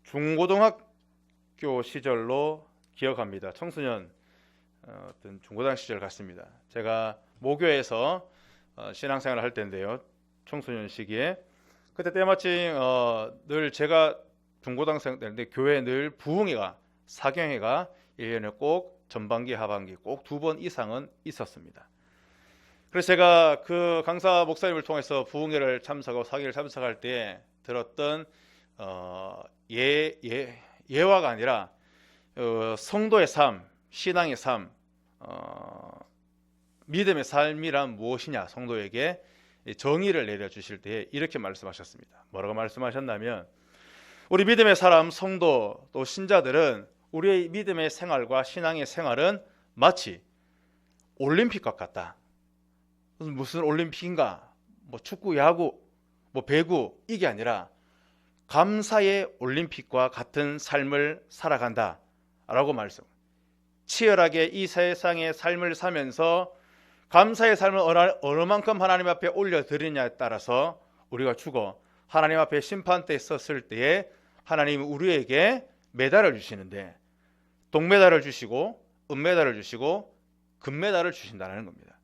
중고등학교 시절로 기억합니다. 청소년 어떤 중고등학교 시절 같습니다. 제가 모교에서 신앙생활을 할 때인데요. 청소년 시기에 그때 때마침 늘 제가 중고등학생 때인데 교회에 늘 부흥회가 사경회가 1년에 꼭 전반기 하반기 꼭 2번 이상은 있었습니다. 그래서 제가 그 강사 목사님을 통해서 부흥회를 참석하고 사경회를 참석할 때 들었던 예화가 아니라 성도의 삶, 신앙의 삶, 믿음의 삶이란 무엇이냐 성도에게 정의를 내려주실 때 이렇게 말씀하셨습니다. 뭐라고 말씀하셨냐면 우리 믿음의 사람, 성도 또 신자들은 우리의 믿음의 생활과 신앙의 생활은 마치 올림픽과 같다. 무슨 올림픽인가? 뭐 축구, 야구, 뭐 배구 이게 아니라 감사의 올림픽과 같은 삶을 살아간다 라고 말씀. 치열하게 이 세상의 삶을 살면서 감사의 삶을 어느 만큼 하나님 앞에 올려드리냐에 따라서 우리가 죽어 하나님 앞에 심판대에 섰을 때에 하나님이 우리에게 메달을 주시는데 동메달을 주시고 은메달을 주시고 금메달을 주신다는 겁니다.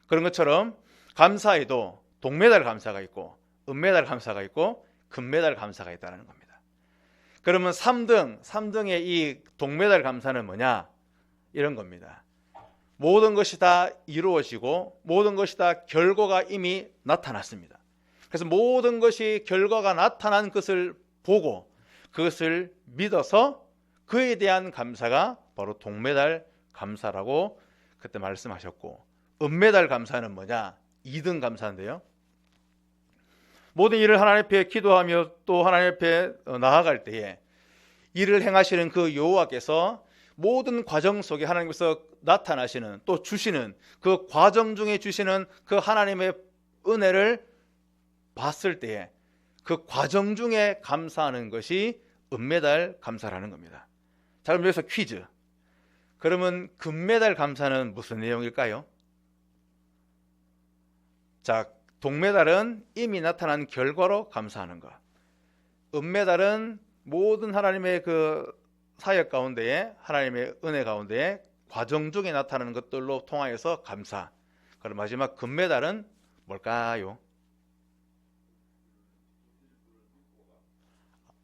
그런 것처럼 감사에도 동메달 감사가 있고 은메달 감사가 있고 금메달 감사가 있다는 겁니다. 그러면 3등의 이 동메달 감사는 뭐냐? 이런 겁니다. 모든 것이 다 이루어지고 모든 것이 다 결과가 이미 나타났습니다. 그래서 모든 것이 결과가 나타난 것을 보고 그것을 믿어서 그에 대한 감사가 바로 동메달 감사라고 그때 말씀하셨고, 은메달 감사는 뭐냐? 2등 감사인데요. 모든 일을 하나님 앞에 기도하며 또 하나님 앞에 나아갈 때에 일을 행하시는 그 여호와께서 모든 과정 속에 하나님께서 나타나시는 또 주시는 그 과정 중에 주시는 그 하나님의 은혜를 봤을 때에 그 과정 중에 감사하는 것이 은메달 감사라는 겁니다. 자, 그럼 여기서 퀴즈. 그러면 금메달 감사는 무슨 내용일까요? 자, 동메달은 이미 나타난 결과로 감사하는 것. 은메달은 모든 하나님의 그 사역 가운데에 하나님의 은혜 가운데에 과정 중에 나타나는 것들로 통하여서 감사. 그리고 마지막 금메달은 뭘까요?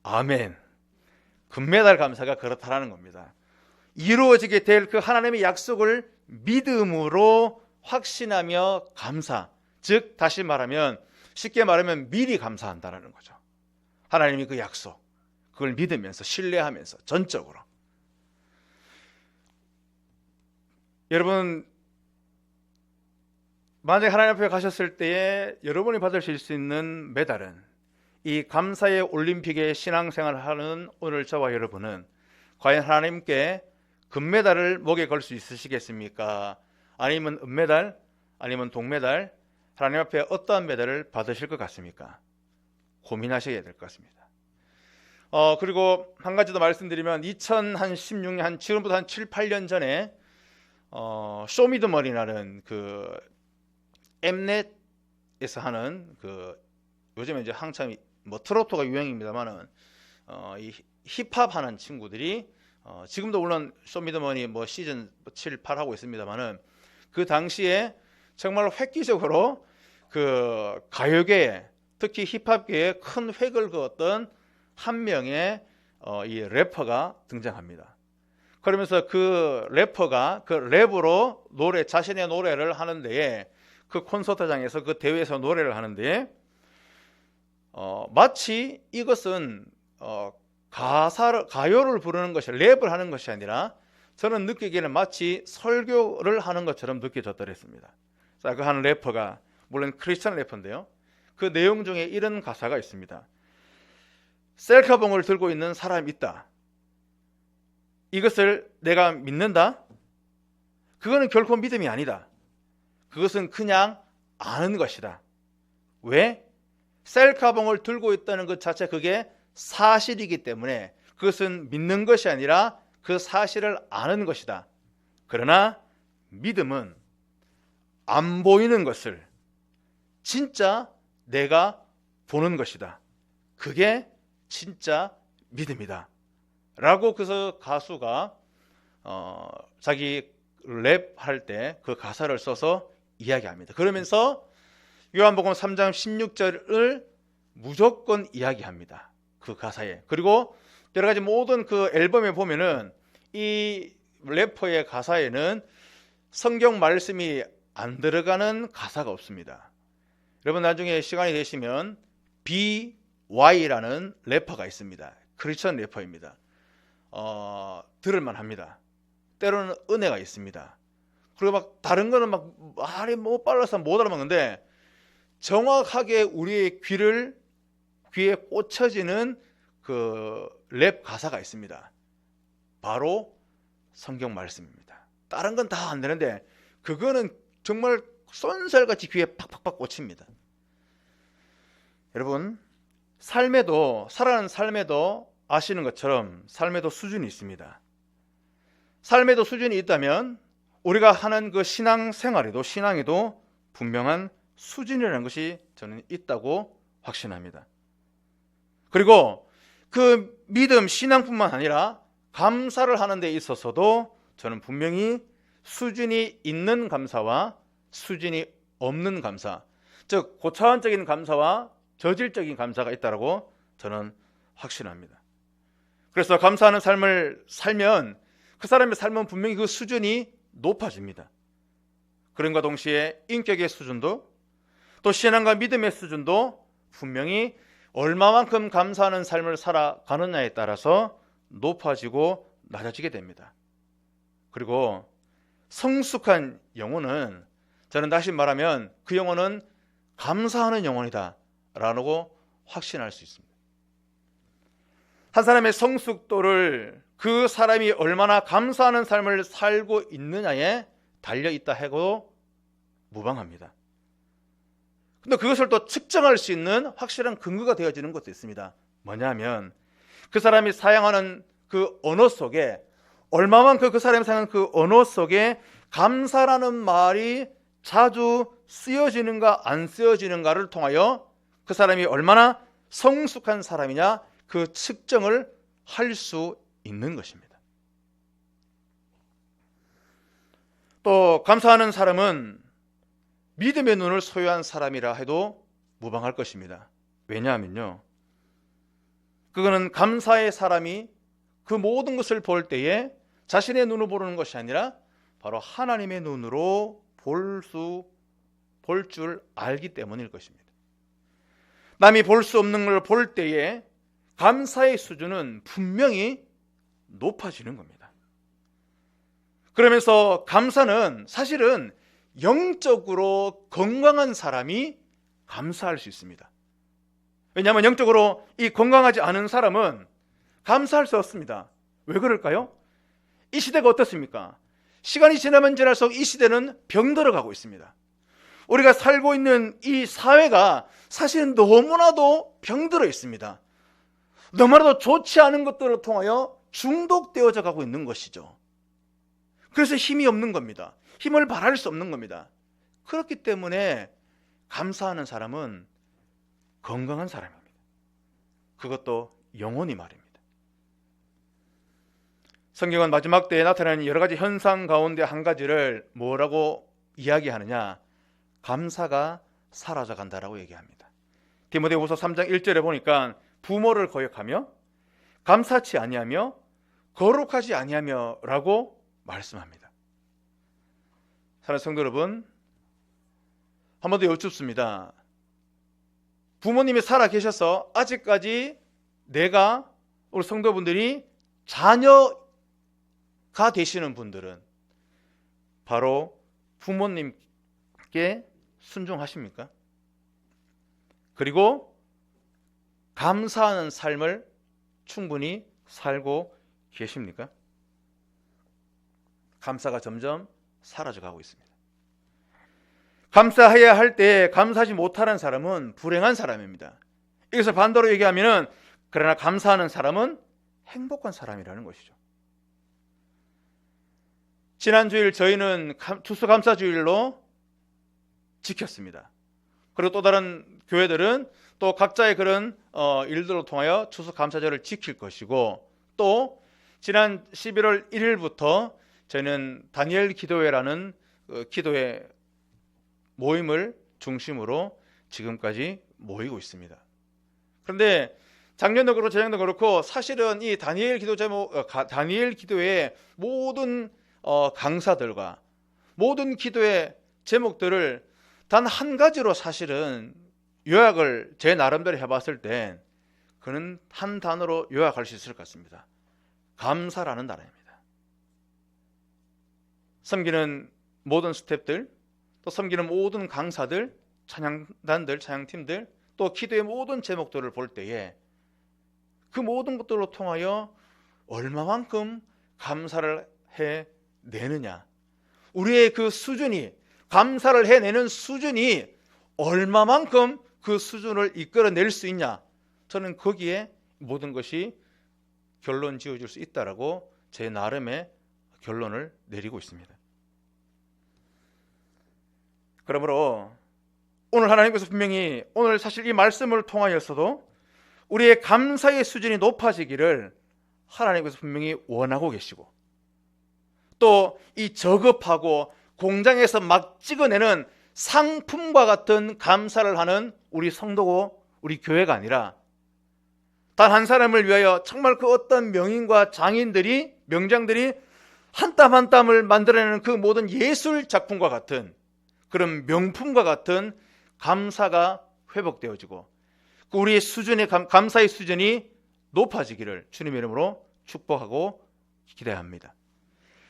아멘. 금메달 감사가 그렇다라는 겁니다. 이루어지게 될 그 하나님의 약속을 믿음으로 확신하며 감사. 즉 다시 말하면 쉽게 말하면 미리 감사한다는 거죠. 하나님이 그 약속 그걸 믿으면서 신뢰하면서 전적으로. 여러분 만약 하나님 앞에 가셨을 때에 여러분이 받으실 수 있는 메달은 이 감사의 올림픽에 신앙생활을 하는 오늘 저와 여러분은 과연 하나님께 금메달을 목에 걸 수 있으시겠습니까? 아니면 은메달? 아니면 동메달? 하나님 앞에 어떠한 메달을 받으실 것 같습니까? 고민하셔야 될 것 같습니다. 그리고 한 가지 더 말씀드리면 2016년 지금부터 한 7, 8년 전에 쇼미더머니라는 그 엠넷에서 하는 그 요즘에 이제 한참 뭐 트로트가 유행입니다만은 이 힙합 하는 친구들이 지금도 물론 쇼미더머니 뭐 시즌 7, 8 하고 있습니다만은 그 당시에 정말 획기적으로 그 가요계에 특히 힙합계에 큰 획을 그었던 한 명의 이 래퍼가 등장합니다. 그러면서 그 래퍼가 그 랩으로 자신의 노래를 하는데 그 콘서트장에서 그 대회에서 노래를 하는데 마치 이것은 가요를 부르는 것이 랩을 하는 것이 아니라 저는 느끼기에는 마치 설교를 하는 것처럼 느껴졌더랬습니다. 자, 그 한 래퍼가 물론 크리스천 래퍼인데요. 그 내용 중에 이런 가사가 있습니다. 셀카봉을 들고 있는 사람이 있다. 이것을 내가 믿는다? 그거는 결코 믿음이 아니다. 그것은 그냥 아는 것이다. 왜? 셀카봉을 들고 있다는 것 자체 그게 사실이기 때문에 그것은 믿는 것이 아니라 그 사실을 아는 것이다. 그러나 믿음은 안 보이는 것을 진짜 내가 보는 것이다. 그게 진짜 믿음이다 라고 그래서 가수가 자기 랩할 때 그 가사를 써서 이야기합니다. 그러면서 요한복음 3장 16절을 무조건 이야기합니다. 그 가사에. 그리고 여러 가지 모든 그 앨범에 보면은 이 래퍼의 가사에는 성경 말씀이 안 들어가는 가사가 없습니다. 여러분 나중에 시간이 되시면 BY라는 래퍼가 있습니다. 크리스천 래퍼입니다. 들을만 합니다. 때로는 은혜가 있습니다. 그리고 막 다른 거는 막 말이 뭐 빨라서 못 알아먹는데 정확하게 우리의 귀에 꽂혀지는 그 랩 가사가 있습니다. 바로 성경 말씀입니다. 다른 건 다 안 되는데 그거는 정말 쏜살같이 귀에 팍팍팍 꽂힙니다. 여러분 살아가는 삶에도 아시는 것처럼 삶에도 수준이 있습니다. 삶에도 수준이 있다면 우리가 하는 그 신앙에도 분명한 수준이라는 것이 저는 있다고 확신합니다. 그리고 그 믿음, 신앙뿐만 아니라 감사를 하는 데 있어서도 저는 분명히 수준이 있는 감사와 수준이 없는 감사, 즉 고차원적인 감사와 저질적인 감사가 있다고 저는 확신합니다. 그래서 감사하는 삶을 살면 그 사람의 삶은 분명히 그 수준이 높아집니다. 그런가 동시에 인격의 수준도 또 신앙과 믿음의 수준도 분명히 얼마만큼 감사하는 삶을 살아가느냐에 따라서 높아지고 낮아지게 됩니다. 그리고 성숙한 영혼은 저는 다시 말하면 그 영혼은 감사하는 영혼이다 라고 확신할 수 있습니다. 한 사람의 성숙도를 그 사람이 얼마나 감사하는 삶을 살고 있느냐에 달려있다 해도 무방합니다. 근데 그것을 또 측정할 수 있는 확실한 근거가 되어지는 것도 있습니다. 뭐냐면 그 사람이 사용하는 그 언어 속에 얼마만큼 그 사람이 사용하는 그 언어 속에 감사라는 말이 자주 쓰여지는가 안 쓰여지는가를 통하여 그 사람이 얼마나 성숙한 사람이냐 그 측정을 할 수 있는 것입니다. 또 감사하는 사람은 믿음의 눈을 소유한 사람이라 해도 무방할 것입니다. 왜냐하면요, 그거는 감사의 사람이 그 모든 것을 볼 때에 자신의 눈으로 보는 것이 아니라 바로 하나님의 눈으로 볼 줄 알기 때문일 것입니다. 남이 볼 수 없는 걸 볼 때에 감사의 수준은 분명히 높아지는 겁니다. 그러면서 감사는 사실은 영적으로 건강한 사람이 감사할 수 있습니다. 왜냐하면 영적으로 이 건강하지 않은 사람은 감사할 수 없습니다. 왜 그럴까요? 이 시대가 어떻습니까? 시간이 지나면 지날수록 이 시대는 병들어 가고 있습니다. 우리가 살고 있는 이 사회가 사실은 너무나도 병들어 있습니다. 너무나도 좋지 않은 것들을 통하여 중독되어져 가고 있는 것이죠. 그래서 힘이 없는 겁니다. 힘을 발할 수 없는 겁니다. 그렇기 때문에 감사하는 사람은 건강한 사람입니다. 그것도 영원히 말입니다. 성경은 마지막 때에 나타나는 여러 가지 현상 가운데 한 가지를 뭐라고 이야기하느냐? 감사가 사라져 간다라고 얘기합니다. 디모데후서 3장 1절에 보니까 부모를 거역하며 감사치 아니하며 거룩하지 아니하며 라고 말씀합니다. 사랑하는 성도 여러분, 한 번 더 여쭙습니다. 부모님이 살아 계셔서 아직까지 내가 우리 성도분들이 자녀가 되시는 분들은 바로 부모님께 순종하십니까? 그리고 감사하는 삶을 충분히 살고 계십니까? 감사가 점점 사라져가고 있습니다. 감사해야 할 때 감사하지 못하는 사람은 불행한 사람입니다. 여기서 반대로 얘기하면은 그러나 감사하는 사람은 행복한 사람이라는 것이죠. 지난 주일 저희는 추수감사주일로 지켰습니다. 그리고 또 다른 교회들은 또 각자의 그런 일들로 통하여 추수감사절을 지킬 것이고, 또 지난 11월 1일부터 저희는 다니엘 기도회라는 기도회 모임을 중심으로 지금까지 모이고 있습니다. 그런데 작년도 그렇고 재작년도 그렇고 사실은 이 다니엘 기도회의 모든 강사들과 모든 기도의 제목들을 단 한 가지로 사실은 요약을 제 나름대로 해봤을 때 그는 한 단어로 요약할 수 있을 것 같습니다. 감사라는 단어입니다. 섬기는 모든 스태프들, 또 섬기는 모든 강사들, 찬양단들, 찬양팀들, 또 기도의 모든 제목들을 볼 때에 그 모든 것들로 통하여 얼마만큼 감사를 해내느냐, 우리의 그 수준이, 감사를 해내는 수준이 얼마만큼 그 수준을 이끌어낼 수 있냐, 저는 거기에 모든 것이 결론 지어줄 수 있다라고 제 나름의 결론을 내리고 있습니다. 그러므로 오늘 하나님께서 분명히 오늘 사실 이 말씀을 통하여서도 우리의 감사의 수준이 높아지기를 하나님께서 분명히 원하고 계시고, 또 이 저급하고 공장에서 막 찍어내는 상품과 같은 감사를 하는 우리 성도고 우리 교회가 아니라 단 한 사람을 위하여 정말 그 어떤 명인과 장인들이, 명장들이 한 땀 한 땀을 만들어내는 그 모든 예술 작품과 같은 그런 명품과 같은 감사가 회복되어지고 우리의 수준의 감사의 수준이 높아지기를 주님의 이름으로 축복하고 기대합니다.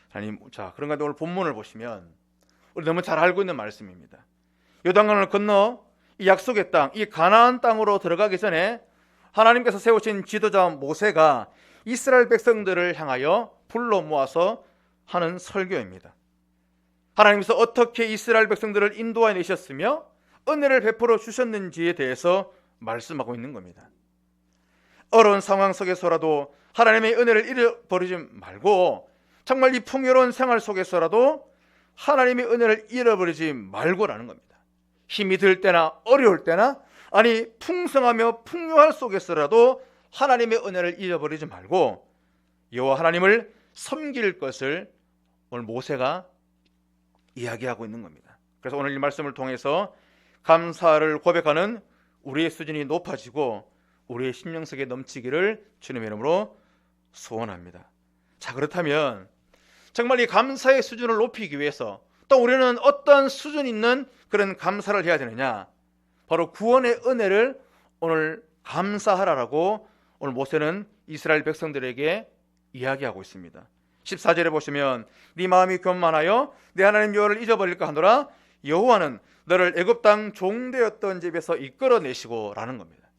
하나님, 자, 그런 가운데 오늘 본문을 보시면 우리 너무 잘 알고 있는 말씀입니다. 요단강을 건너 이 약속의 땅, 이 가나안 땅으로 들어가기 전에 하나님께서 세우신 지도자 모세가 이스라엘 백성들을 향하여 불러 모아서 하는 설교입니다. 하나님께서 어떻게 이스라엘 백성들을 인도해 내셨으며 은혜를 베풀어 주셨는지에 대해서 말씀하고 있는 겁니다. 어려운 상황 속에서라도 하나님의 은혜를 잃어버리지 말고, 정말 이 풍요로운 생활 속에서라도 하나님의 은혜를 잃어버리지 말고라는 겁니다. 힘이 들 때나 어려울 때나, 아니 풍성하며 풍요할 속에서라도 하나님의 은혜를 잃어버리지 말고 여호와 하나님을 섬길 것을 오늘 모세가 이야기하고 있는 겁니다. 그래서 오늘 이 말씀을 통해서 감사를 고백하는 우리의 수준이 높아지고 우리의 심령 속에 넘치기를 주님의 이름으로 소원합니다. 자, 그렇다면 정말 이 감사의 수준을 높이기 위해서 또 우리는 어떤 수준 있는 그런 감사를 해야 되느냐, 바로 구원의 은혜를 오늘 감사하라라고 오늘 모세는 이스라엘 백성들에게 이야기하고 있습니다. 14절에 보시면 네 마음이 교만하여 내 하나님 여호와를 잊어버릴까 하노라 여호와는 너를 애굽 땅 종되었던 집에서 이끌어내시고 라는 겁니다.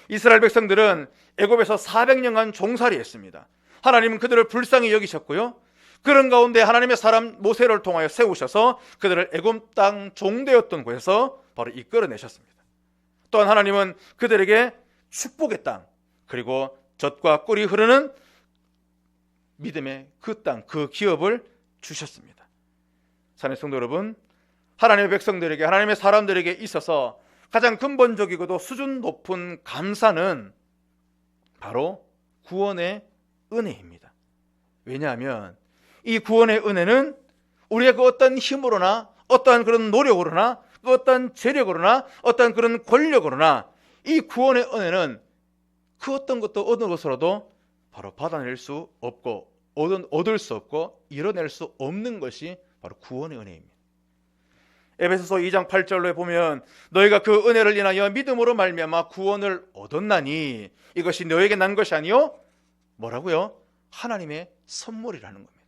이스라엘 백성들은 애굽에서 400년간 종살이했습니다. 하나님은 그들을 불쌍히 여기셨고요, 그런 가운데 하나님의 사람 모세를 통하여 세우셔서 그들을 애굽 땅 종되었던 곳에서 바로 이끌어내셨습니다. 또한 하나님은 그들에게 축복의 땅, 그리고 젖과 꿀이 흐르는 믿음의 그 땅, 그 기업을 주셨습니다. 사랑하는 성도 여러분, 하나님의 백성들에게, 하나님의 사람들에게 있어서 가장 근본적이고도 수준 높은 감사는 바로 구원의 은혜입니다. 왜냐하면 이 구원의 은혜는 우리의 그 어떤 힘으로나 어떠한 그런 노력으로나 그 어떤 재력으로나 어떤 그런 권력으로나 이 구원의 은혜는 그 어떤 것도 어느 것으로도 바로 받아낼 수 없고 얻을 수 없고 이뤄낼 수 없는 것이 바로 구원의 은혜입니다. 에베소서 2장 8절에 보면 너희가 그 은혜를 인하여 믿음으로 말미암아 구원을 얻었나니 이것이 너에게 난 것이 아니요 뭐라고요? 하나님의 선물이라는 겁니다.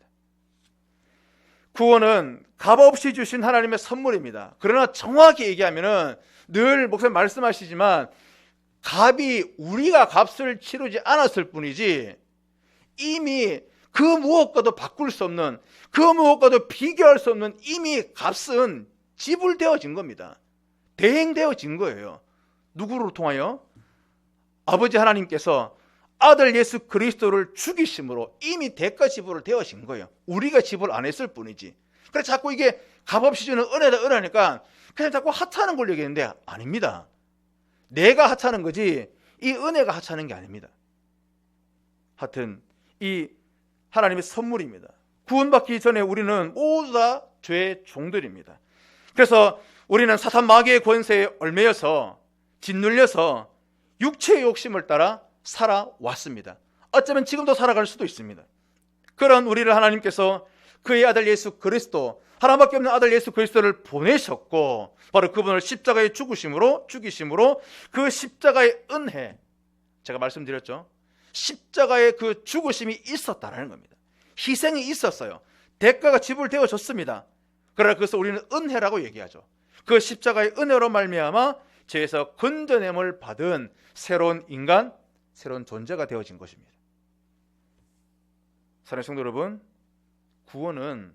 구원은 값없이 주신 하나님의 선물입니다. 그러나 정확히 얘기하면은 늘 목사님 말씀하시지만 값이 우리가 값을 치르지 않았을 뿐이지 이미 그 무엇과도 바꿀 수 없는, 그 무엇과도 비교할 수 없는 이미 값은 지불되어진 겁니다. 대행되어진 거예요. 누구를 통하여? 아버지 하나님께서 아들 예수 그리스도를 죽이심으로 이미 대가 지불을 되어진 거예요. 우리가 지불 안 했을 뿐이지. 그래서 자꾸 이게 값없이 주는 은혜다 은혜니까 그냥 자꾸 하찮은 걸 얘기하는데 아닙니다. 내가 하찮은 거지 이 은혜가 하찮은 게 아닙니다. 하여튼 이 하나님의 선물입니다. 구원받기 전에 우리는 모두 다 죄의 종들입니다. 그래서 우리는 사탄 마귀의 권세에 얽매여서 짓눌려서 육체의 욕심을 따라 살아왔습니다. 어쩌면 지금도 살아갈 수도 있습니다. 그런 우리를 하나님께서 그의 아들 예수 그리스도, 하나밖에 없는 아들 예수 그리스도를 보내셨고, 바로 그분을 십자가에 죽이심으로 그 십자가의 은혜, 제가 말씀드렸죠. 십자가의 그 죽으심이 있었다는 겁니다. 희생이 있었어요. 대가가 지불되어졌습니다. 그러나 그것을 우리는 은혜라고 얘기하죠. 그 십자가의 은혜로 말미암아 죄에서 건져냄을 받은 새로운 인간, 새로운 존재가 되어진 것입니다. 사랑하는 성도 여러분, 구원은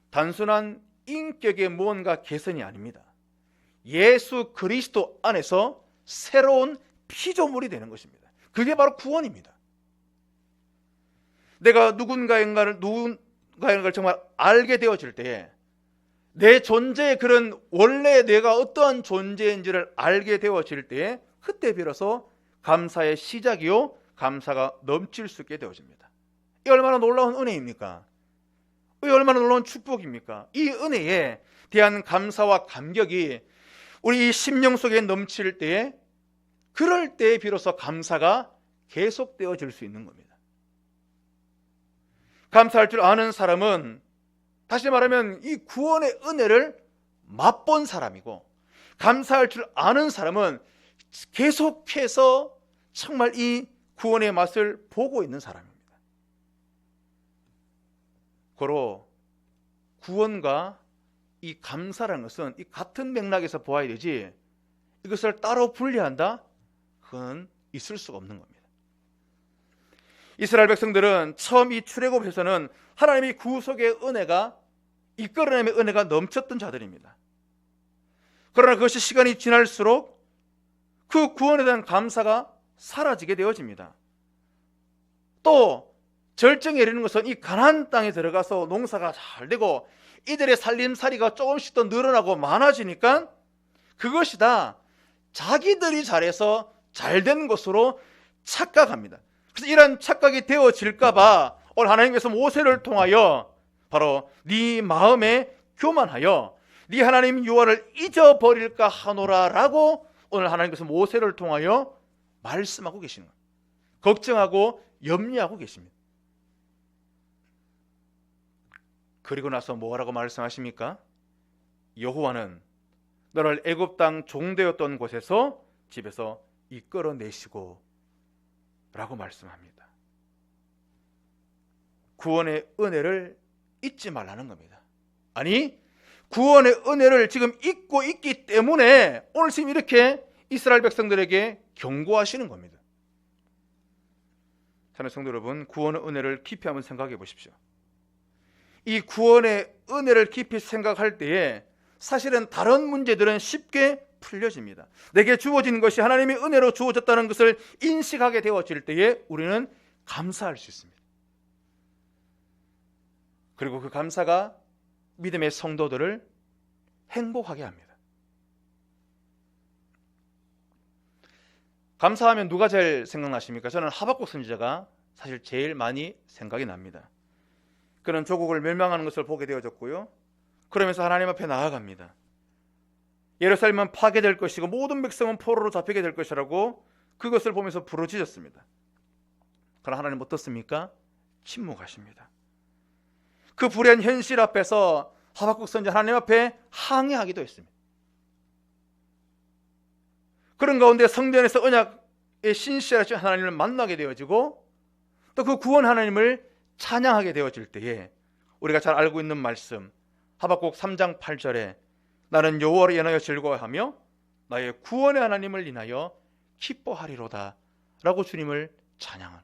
단순한 인격의 무언가 개선이 아닙니다. 예수 그리스도 안에서 새로운 피조물이 되는 것입니다. 그게 바로 구원입니다. 내가 누군가인가를 정말 알게 되어질 때에, 내 존재의 그런 원래 내가 어떠한 존재인지를 알게 되어질 때에, 그때 비로소 감사의 시작이요 감사가 넘칠 수 있게 되어집니다. 이 얼마나 놀라운 은혜입니까? 이 얼마나 놀라운 축복입니까? 이 은혜에 대한 감사와 감격이 우리 이 심령 속에 넘칠 때에, 그럴 때에 비로소 감사가 계속되어질 수 있는 겁니다. 감사할 줄 아는 사람은, 다시 말하면 이 구원의 은혜를 맛본 사람이고, 감사할 줄 아는 사람은 계속해서 정말 이 구원의 맛을 보고 있는 사람입니다. 고로 구원과 이 감사라는 것은 이 같은 맥락에서 보아야 되지, 이것을 따로 분리한다? 그건 있을 수가 없는 겁니다. 이스라엘 백성들은 처음 이 출애굽에서는 하나님이 구속의 은혜가, 이끌어내의 은혜가 넘쳤던 자들입니다. 그러나 그것이 시간이 지날수록 그 구원에 대한 감사가 사라지게 되어집니다. 또 절정에 이르는 것은 이 가나안 땅에 들어가서 농사가 잘 되고 이들의 살림살이가 조금씩 더 늘어나고 많아지니까 그것이 다 자기들이 잘해서 잘된 것으로 착각합니다. 그래서 이런 착각이 되어질까 봐 오늘 하나님께서 모세를 통하여 바로 네 마음에 교만하여 네 하나님 여호와를 잊어버릴까 하노라 라고 오늘 하나님께서 모세를 통하여 말씀하고 계시는 거예요. 걱정하고 염려하고 계십니다. 그리고 나서 뭐라고 말씀하십니까? 여호와는 너를 애굽 땅 종되었던 곳에서 집에서 이끌어내시고 라고 말씀합니다. 구원의 은혜를 잊지 말라는 겁니다. 아니, 구원의 은혜를 지금 잊고 있기 때문에 오늘 지금 이렇게 이스라엘 백성들에게 경고하시는 겁니다. 사랑하는 성도 여러분, 구원의 은혜를 깊이 한번 생각해 보십시오. 이 구원의 은혜를 깊이 생각할 때에 사실은 다른 문제들은 쉽게 풀려집니다. 내게 주어진 것이 하나님의 은혜로 주어졌다는 것을 인식하게 되어질 때에 우리는 감사할 수 있습니다. 그리고 그 감사가 믿음의 성도들을 행복하게 합니다. 감사하면 누가 제일 생각나십니까? 저는 하박국 선지자가 사실 제일 많이 생각이 납니다. 그는 조국을 멸망하는 것을 보게 되어졌고요. 그러면서 하나님 앞에 나아갑니다. 예루살렘은 파괴될 것이고 모든 백성은 포로로 잡히게 될 것이라고 그것을 보면서 부르짖었습니다. 그러나 하나님 어떻습니까? 침묵하십니다. 그 불의한 현실 앞에서 하박국 선지자 하나님 앞에 항의하기도 했습니다. 그런 가운데 성전에서 언약의 신실하신 하나님을 만나게 되어지고 또 그 구원 하나님을 찬양하게 되어질 때에 우리가 잘 알고 있는 말씀, 하박국 3장 8절에 나는 여호와를 인하여 즐거워하며 나의 구원의 하나님을 인하여 기뻐하리로다 라고 주님을 찬양한,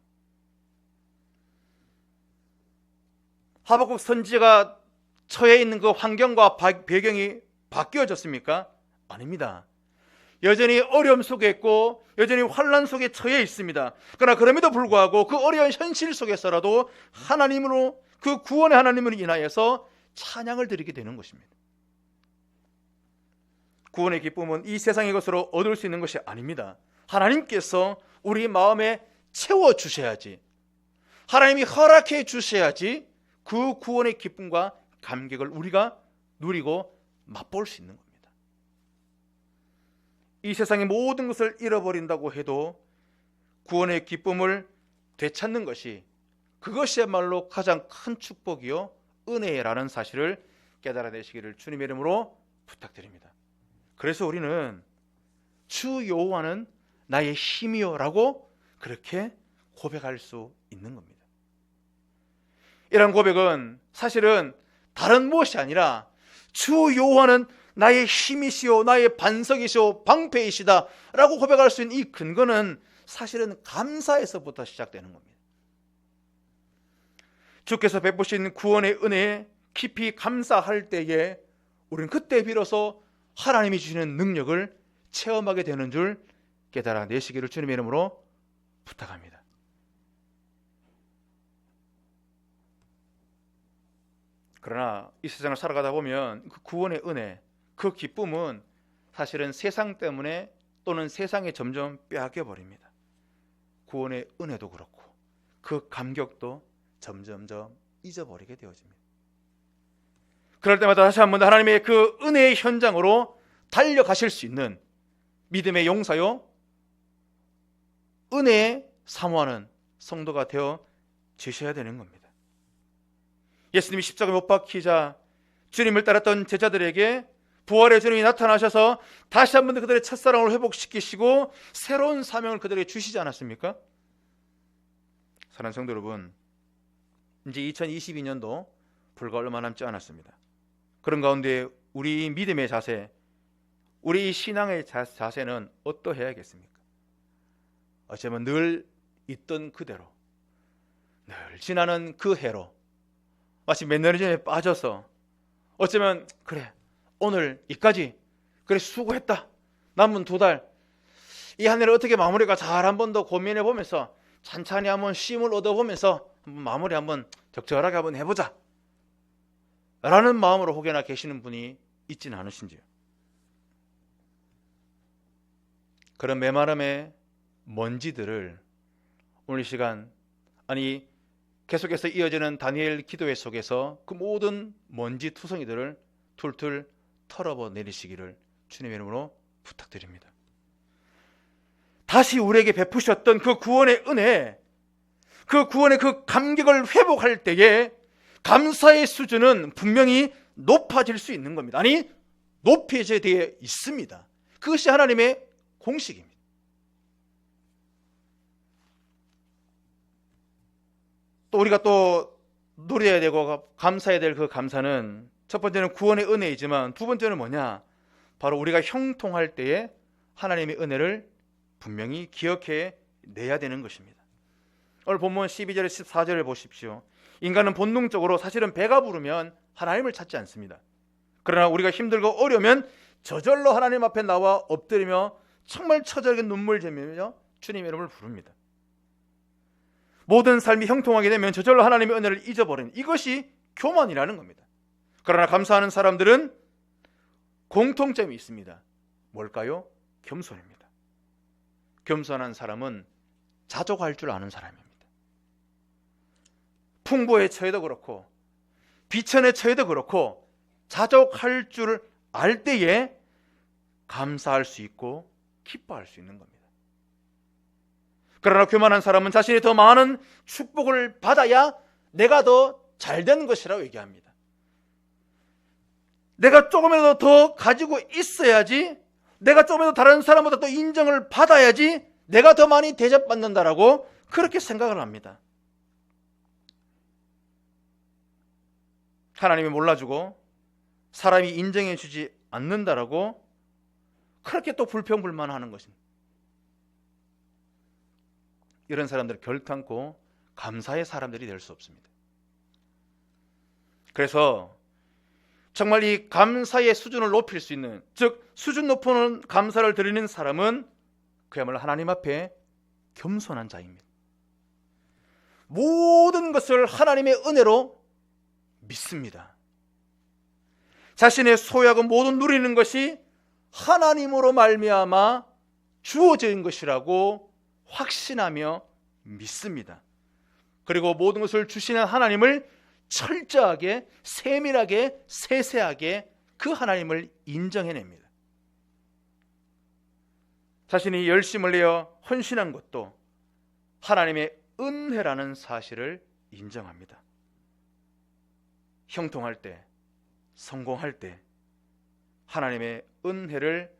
하박국 선지자가 처해 있는 그 환경과 배경이 바뀌어졌습니까? 아닙니다. 여전히 어려움 속에 있고 여전히 환난 속에 처해 있습니다. 그러나 그럼에도 불구하고 그 어려운 현실 속에서라도 하나님으로, 그 구원의 하나님을 인하여서 찬양을 드리게 되는 것입니다. 구원의 기쁨은 이 세상의 것으로 얻을 수 있는 것이 아닙니다. 하나님께서 우리 마음에 채워주셔야지, 하나님이 허락해 주셔야지 그 구원의 기쁨과 감격을 우리가 누리고 맛볼 수 있는 겁니다. 이 세상의 모든 것을 잃어버린다고 해도 구원의 기쁨을 되찾는 것이, 그것이야말로 가장 큰 축복이요 은혜라는 사실을 깨달아내시기를 주님의 이름으로 부탁드립니다. 그래서 우리는 주 여호와는 나의 힘이요 라고 그렇게 고백할 수 있는 겁니다. 이런 고백은 사실은 다른 무엇이 아니라 주 여호와는 나의 힘이시오, 나의 반석이시오, 방패이시다 라고 고백할 수 있는 이 근거는 사실은 감사에서부터 시작되는 겁니다. 주께서 베푸신 구원의 은혜에 깊이 감사할 때에 우리는 그때 비로소 하나님이 주시는 능력을 체험하게 되는 줄 깨달아내시기를 주님의 이름으로 부탁합니다. 그러나 이 세상을 살아가다 보면 그 구원의 은혜, 그 기쁨은 사실은 세상 때문에 또는 세상에 점점 빼앗겨 버립니다. 구원의 은혜도 그렇고 그 감격도 점점점 잊어버리게 되어집니다. 그럴 때마다 다시 한번 하나님의 그 은혜의 현장으로 달려가실 수 있는 믿음의 용사요 은혜에 사모하는 성도가 되어 지셔야 되는 겁니다. 예수님이 십자가에 못 박히자 주님을 따랐던 제자들에게 부활의 주님이 나타나셔서 다시 한번 그들의 첫사랑을 회복시키시고 새로운 사명을 그들에게 주시지 않았습니까? 사랑하는 성도 여러분, 이제 2022년도 불과 얼마 남지 않았습니다. 그런 가운데 우리 믿음의 자세, 우리 신앙의 자세는 어떠해야겠습니까? 어쩌면 늘 있던 그대로, 늘 지나는 그 해로 마치 몇 년 전에 빠져서 어쩌면 그래 오늘 이까지 그래 수고했다, 남은 2달 이 한 해를 어떻게 마무리가 잘 한 번 더 고민해 보면서 찬찬히 한번 쉼을 얻어보면서 한번 마무리 한번 적절하게 한번 해보자 라는 마음으로 혹여나 계시는 분이 있지는 않으신지요? 그런 메마름의 먼지들을 오늘 이 시간, 아니 계속해서 이어지는 다니엘 기도회 속에서 그 모든 먼지 투성이들을 툴툴 털어버 내리시기를 주님의 이름으로 부탁드립니다. 다시 우리에게 베푸셨던 그 구원의 은혜, 그 구원의 그 감격을 회복할 때에 감사의 수준은 분명히 높아질 수 있는 겁니다. 아니 높여져야 되어 있습니다. 그것이 하나님의 공식입니다. 또 우리가 또 누려야 되고 감사해야 될 그 감사는 첫 번째는 구원의 은혜이지만 두 번째는 뭐냐? 바로 우리가 형통할 때에 하나님의 은혜를 분명히 기억해 내야 되는 것입니다. 오늘 본문 12절 14절을 보십시오. 인간은 본능적으로 사실은 배가 부르면 하나님을 찾지 않습니다. 그러나 우리가 힘들고 어려우면 저절로 하나님 앞에 나와 엎드리며 정말 처절하게 눈물 흘리며 주님의 이름을 부릅니다. 모든 삶이 형통하게 되면 저절로 하나님의 은혜를 잊어버리는, 이것이 교만이라는 겁니다. 그러나 감사하는 사람들은 공통점이 있습니다. 뭘까요? 겸손입니다. 겸손한 사람은 자족할 줄 아는 사람입니다. 풍부에 처해도 그렇고 비천에 처해도 그렇고 자족할 줄 알 때에 감사할 수 있고 기뻐할 수 있는 겁니다. 그러나 교만한 사람은 자신이 더 많은 축복을 받아야 내가 더 잘된 것이라고 얘기합니다. 내가 조금이라도 더 가지고 있어야지, 내가 조금이라도 다른 사람보다 더 인정을 받아야지 내가 더 많이 대접받는다라고 그렇게 생각을 합니다. 하나님이 몰라주고 사람이 인정해 주지 않는다라고 그렇게 또 불평불만하는 것입니다. 이런 사람들 결탄코 감사의 사람들이 될 수 없습니다. 그래서 정말 이 감사의 수준을 높일 수 있는, 즉 수준 높은 감사를 드리는 사람은 그야말로 하나님 앞에 겸손한 자입니다. 모든 것을 하나님의 은혜로 믿습니다. 자신의 소유하고 모든 누리는 것이 하나님으로 말미암아 주어진 것이라고 확신하며 믿습니다. 그리고 모든 것을 주시는 하나님을 철저하게, 세밀하게, 세세하게 그 하나님을 인정해냅니다. 자신이 열심을 내어 헌신한 것도 하나님의 은혜라는 사실을 인정합니다. 형통할 때, 성공할 때 하나님의 은혜를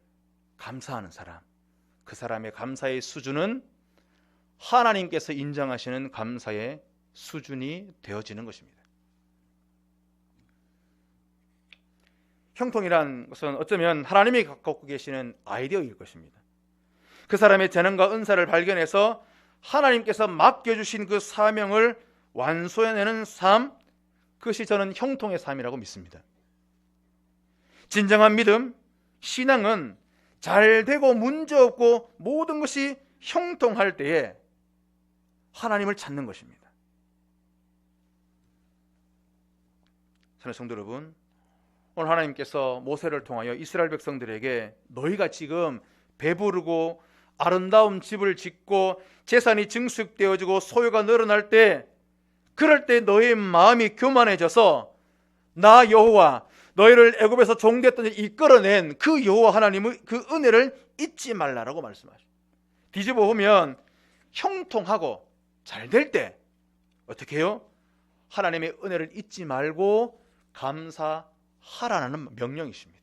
감사하는 사람, 그 사람의 감사의 수준은 하나님께서 인정하시는 감사의 수준이 되어지는 것입니다. 형통이란 것은 어쩌면 하나님이 갖고 계시는 아이디어일 것입니다. 그 사람의 재능과 은사를 발견해서 하나님께서 맡겨주신 그 사명을 완수해내는 삶, 그것이 저는 형통의 삶이라고 믿습니다. 진정한 믿음, 신앙은 잘 되고 문제없고 모든 것이 형통할 때에 하나님을 찾는 것입니다. 사랑하는 성도 여러분, 오늘 하나님께서 모세를 통하여 이스라엘 백성들에게 너희가 지금 배부르고 아름다운 집을 짓고 재산이 증축되어지고 소유가 늘어날 때, 그럴 때 너희 마음이 교만해져서 나 여호와 너희를 애굽에서 종됐던 데 이끌어낸 그 여호와 하나님의 그 은혜를 잊지 말라라고 말씀하십니다. 뒤집어 보면 형통하고 잘 될 때 어떻게 해요? 하나님의 은혜를 잊지 말고 감사하라는 명령이십니다.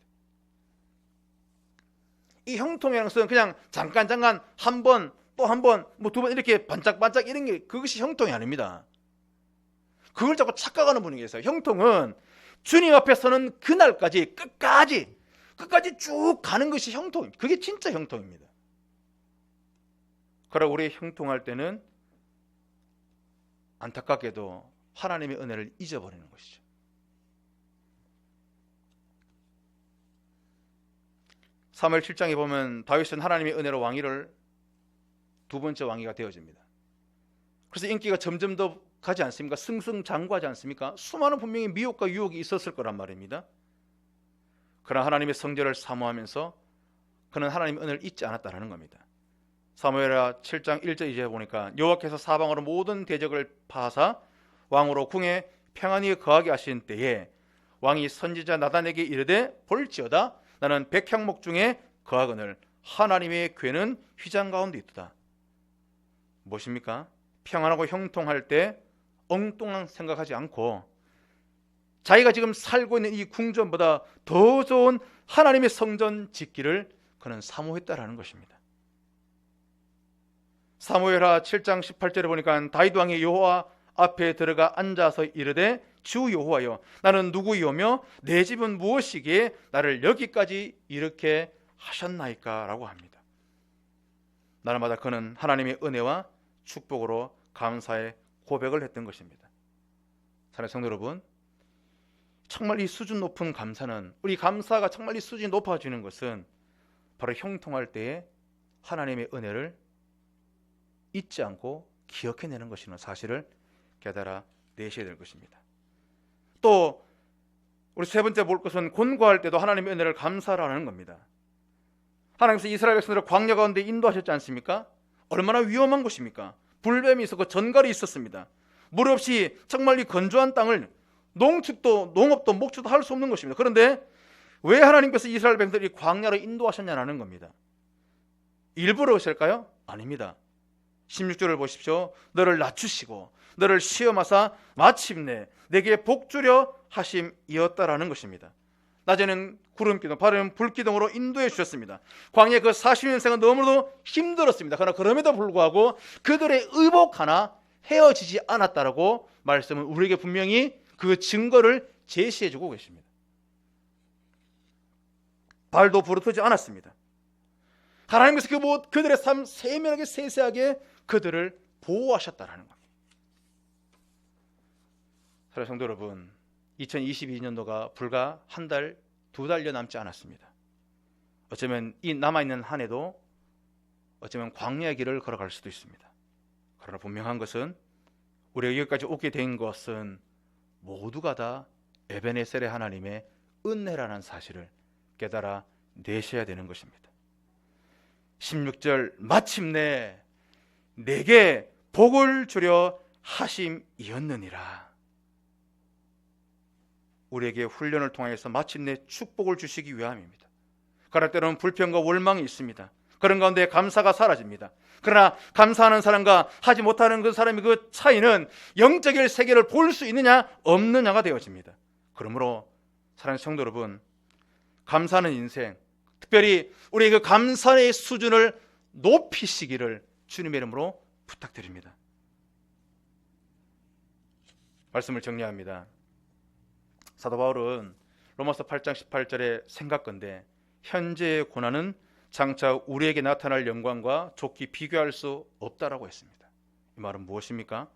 이 형통이라는 것은 그냥 잠깐 한 번, 또 한 번, 뭐 두 번 이렇게 반짝반짝 이런 게 그것이 형통이 아닙니다. 그걸 자꾸 착각하는 분이 계세요. 형통은 주님 앞에 서는 그날까지 끝까지 쭉 가는 것이 형통입니다. 그게 진짜 형통입니다. 그러나 우리 형통할 때는 안타깝게도 하나님의 은혜를 잊어버리는 것이죠. 사무엘 7장에 보면 다윗은 하나님의 은혜로 왕위를 두 번째 왕위가 되어집니다. 그래서 인기가 점점 더 가지 않습니까? 승승장구하지 않습니까? 수많은 분명히 미혹과 유혹이 있었을 거란 말입니다. 그러나 하나님의 성전을 사모하면서 그는 하나님의 은혜를 잊지 않았다는 겁니다. 사무엘하 7장 1절 2절에 보니까 여호와께서 사방으로 모든 대적을 파하사 왕으로 궁에 평안히 거하게 하신 때에 왕이 선지자 나단에게 이르되 볼지어다 나는 백향목 중에 거하거늘 하나님의 궤는 휘장 가운데 있도다. 무엇입니까? 평안하고 형통할 때 엉뚱한 생각하지 않고 자기가 지금 살고 있는 이 궁전보다 더 좋은 하나님의 성전 짓기를 그는 사모했다라는 것입니다. 사무엘하 7장 18절에 보니까 다윗 왕이 여호와 앞에 들어가 앉아서 이르되 주 여호와여 나는 누구이오며 내 집은 무엇이기에 나를 여기까지 이렇게 하셨나이까 라고 합니다. 날마다 그는 하나님의 은혜와 축복으로 감사의 고백을 했던 것입니다. 사랑하는 성도 여러분, 정말 이 수준 높은 감사는, 우리 감사가 정말 이 수준이 높아지는 것은 바로 형통할 때에 하나님의 은혜를 잊지 않고 기억해내는 것이라는 사실을 깨달아 내셔야 될 것입니다. 또 우리 세 번째 볼 것은 곤고할 때도 하나님의 은혜를 감사하라는 겁니다. 하나님께서 이스라엘 백성들을 광야 가운데 인도하셨지 않습니까? 얼마나 위험한 곳입니까? 불뱀이 있었고 전갈이 있었습니다. 물 없이 정말 이 건조한 땅을 농축도 농업도 목축도 할 수 없는 것입니다. 그런데 왜 하나님께서 이스라엘 백성들이 광야로 인도하셨냐는 겁니다. 일부러 하실까요? 아닙니다. 16절을 보십시오. 너를 낮추시고 너를 시험하사 마침내 내게 복주려 하심이었다라는 것입니다. 낮에는 구름기둥, 밤에는 불기둥으로 인도해 주셨습니다. 광야 그 40년생은 너무나도 힘들었습니다. 그러나 그럼에도 불구하고 그들의 의복 하나 헤어지지 않았다라고 말씀은 우리에게 분명히 그 증거를 제시해 주고 계십니다. 발도 부르트지 않았습니다. 하나님께서 그들의 삶 세밀하게 세세하게 그들을 보호하셨다라는 겁니다. 사랑하는 성도 여러분, 2022년도가 불과 한 달, 두 달여 남지 않았습니다. 어쩌면 이 남아있는 한 해도 어쩌면 광야의 길을 걸어갈 수도 있습니다. 그러나 분명한 것은 우리가 여기까지 오게 된 것은 모두가 다 에베네셀의 하나님의 은혜라는 사실을 깨달아 내셔야 되는 것입니다. 16절 마침내 내게 복을 주려 하심이었느니라. 우리에게 훈련을 통해서 마침내 축복을 주시기 위함입니다. 그럴 때는 불평과 원망이 있습니다. 그런 가운데 감사가 사라집니다. 그러나 감사하는 사람과 하지 못하는 그 사람의 그 차이는 영적인 세계를 볼 수 있느냐 없느냐가 되어집니다. 그러므로 사랑하는 성도 여러분, 감사하는 인생, 특별히 우리의 그 감사의 수준을 높이시기를 주님의 이름으로 부탁드립니다. 말씀을 정리합니다. 사도 바울은 로마서 8장 18절에 생각건대 현재의 고난은 장차 우리에게 나타날 영광과 좋게 비교할 수 없다라고 했습니다. 이 말은 무엇입니까?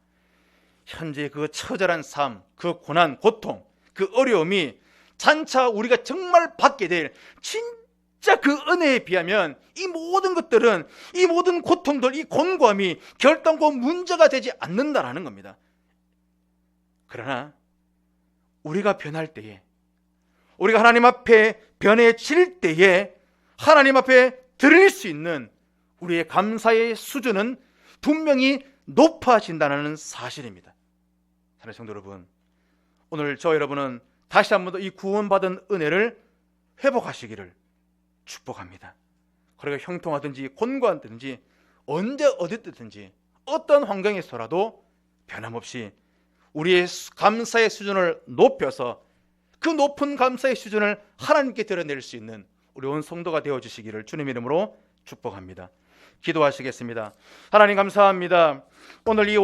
현재 그 처절한 삶, 그 고난, 고통, 그 어려움이 장차 우리가 정말 받게 될 진짜 그 은혜에 비하면 이 모든 것들은, 이 모든 고통들, 이 곤고함이 결단코 문제가 되지 않는다라는 겁니다. 그러나 우리가 변할 때에, 우리가 하나님 앞에 변해질 때에 하나님 앞에 드릴 수 있는 우리의 감사의 수준은 분명히 높아진다는 사실입니다. 사랑하는 성도 여러분, 오늘 저 여러분은 다시 한 번 더 이 구원받은 은혜를 회복하시기를 축복합니다. 그리고 형통하든지 곤고하든지 언제 어디든지 어떤 환경에서라도 변함없이 우리의 감사의 수준을 높여서 그 높은 감사의 수준을 하나님께 드러낼 수 있는 우리 온 성도가 되어주시기를 주님 이름으로 축복합니다. 기도하시겠습니다. 하나님 감사합니다. 오늘 이